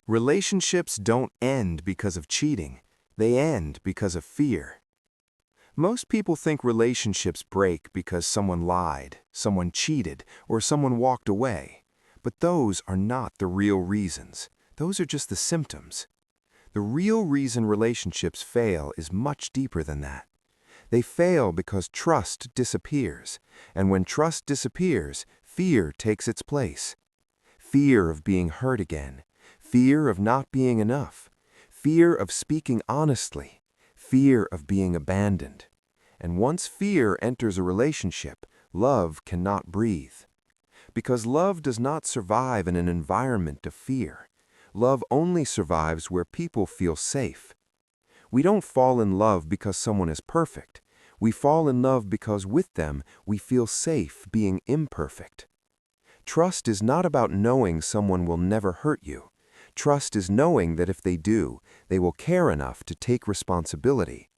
Relationships don't end because of cheating. They end because of fear. Most people think relationships break because someone lied, someone cheated, or someone walked away. But those are not the real reasons. Those are just the symptoms. The real reason relationships fail is much deeper than that. They fail because trust disappears, and when trust disappears, fear takes its place. Fear of being hurt again, fear of not being enough, fear of speaking honestly, fear of being abandoned. And once fear enters a relationship, love cannot breathe. Because love does not survive in an environment of fear. Love only survives where people feel safe. We don't fall in love because someone is perfect. We fall in love because with them we feel safe being imperfect. Trust is not about knowing someone will never hurt you. Trust is knowing that if they do, they will care enough to take responsibility.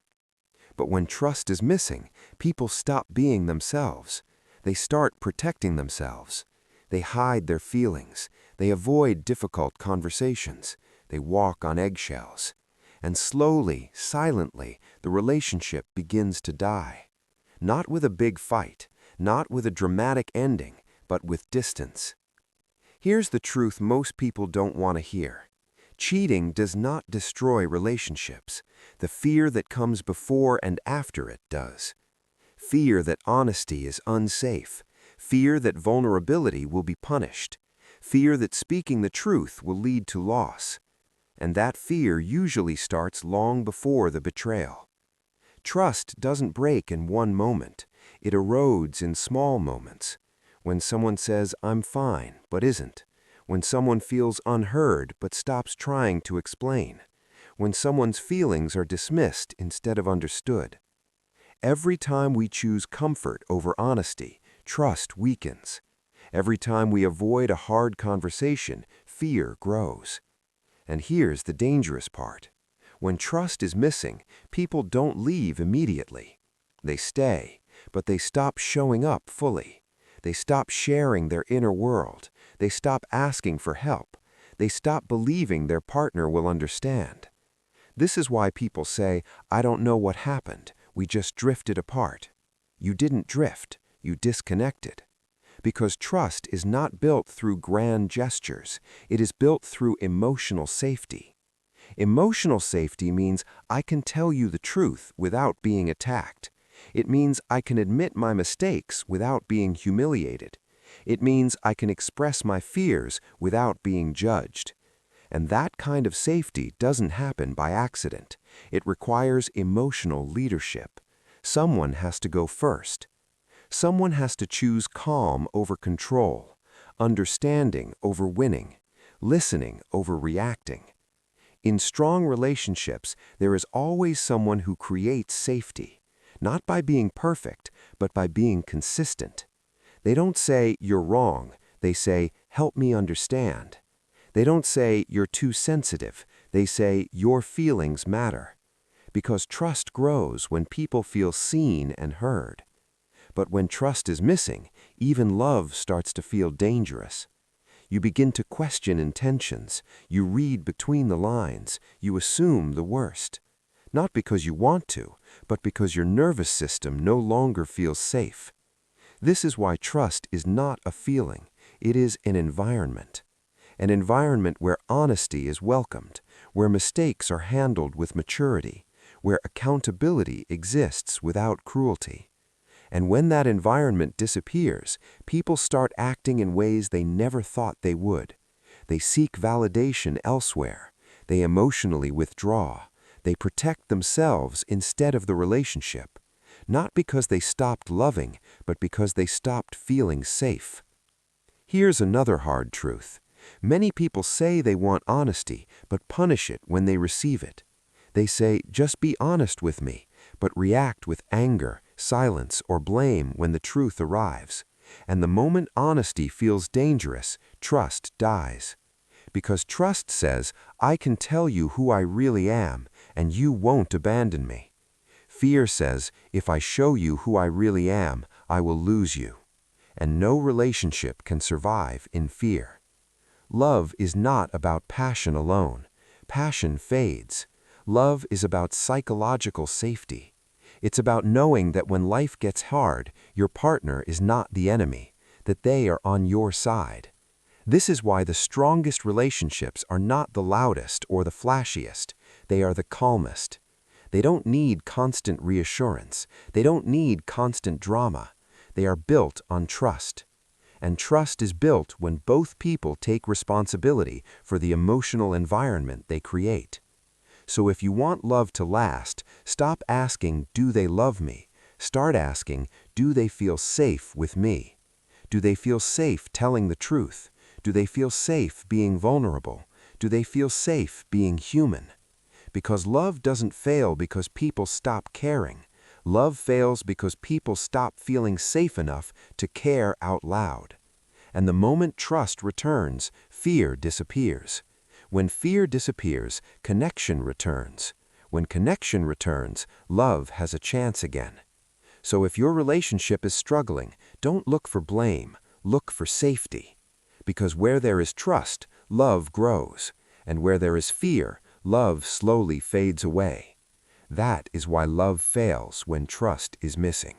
But when trust is missing, people stop being themselves. They start protecting themselves. They hide their feelings. They avoid difficult conversations. They walk on eggshells. And slowly, silently, the relationship begins to die. Not with a big fight, not with a dramatic ending, but with distance. Here's the truth most people don't want to hear. Cheating does not destroy relationships. The fear that comes before and after it does. Fear that honesty is unsafe. Fear that vulnerability will be punished. Fear that speaking the truth will lead to loss. And that fear usually starts long before the betrayal. Trust doesn't break in one moment. It erodes in small moments. When someone says, "I'm fine," but isn't. When someone feels unheard but stops trying to explain. When someone's feelings are dismissed instead of understood. Every time we choose comfort over honesty, trust weakens. Every time we avoid a hard conversation, fear grows. And here's the dangerous part. When trust is missing, people don't leave immediately. They stay, but they stop showing up fully. They stop sharing their inner world. They stop asking for help. They stop believing their partner will understand. This is why people say, "I don't know what happened. We just drifted apart." You didn't drift. You disconnected. Because trust is not built through grand gestures. It is built through emotional safety. Emotional safety means I can tell you the truth without being attacked. It means I can admit my mistakes without being humiliated. It means I can express my fears without being judged. And that kind of safety doesn't happen by accident. It requires emotional leadership. Someone has to go first. Someone has to choose calm over control, understanding over winning, listening over reacting. In strong relationships, there is always someone who creates safety. Not by being perfect, but by being consistent. They don't say, "You're wrong." They say, "Help me understand." They don't say, "You're too sensitive." They say, "Your feelings matter." Because trust grows when people feel seen and heard. But when trust is missing, even love starts to feel dangerous. You begin to question intentions. You read between the lines. You assume the worst. Not because you want to, but because your nervous system no longer feels safe. This is why trust is not a feeling. It is an environment. An environment where honesty is welcomed, where mistakes are handled with maturity, where accountability exists without cruelty. And when that environment disappears, people start acting in ways they never thought they would. They seek validation elsewhere. They emotionally withdraw. They protect themselves instead of the relationship. Not because they stopped loving, but because they stopped feeling safe. Here's another hard truth. Many people say they want honesty, but punish it when they receive it. They say, "Just be honest with me," but react with anger, silence, or blame when the truth arrives. And the moment honesty feels dangerous, trust dies. Because trust says, "I can tell you who I really am, and you won't abandon me." Fear says, "If I show you who I really am, I will lose you." And no relationship can survive in fear. Love is not about passion alone. Passion fades. Love is about psychological safety. It's about knowing that when life gets hard, your partner is not the enemy, that they are on your side. This is why the strongest relationships are not the loudest or the flashiest. They are the calmest. They don't need constant reassurance. They don't need constant drama. They are built on trust. And trust is built when both people take responsibility for the emotional environment they create. So if you want love to last, stop asking, do they love me? Start asking, do they feel safe with me? Do they feel safe telling the truth? Do they feel safe being vulnerable? Do they feel safe being human? Because love doesn't fail because people stop caring. Love fails because people stop feeling safe enough to care out loud. And the moment trust returns, fear disappears. When fear disappears, connection returns. When connection returns, love has a chance again. So if your relationship is struggling, don't look for blame, look for safety. Because where there is trust, love grows. And where there is fear, love slowly fades away. That is why love fails when trust is missing.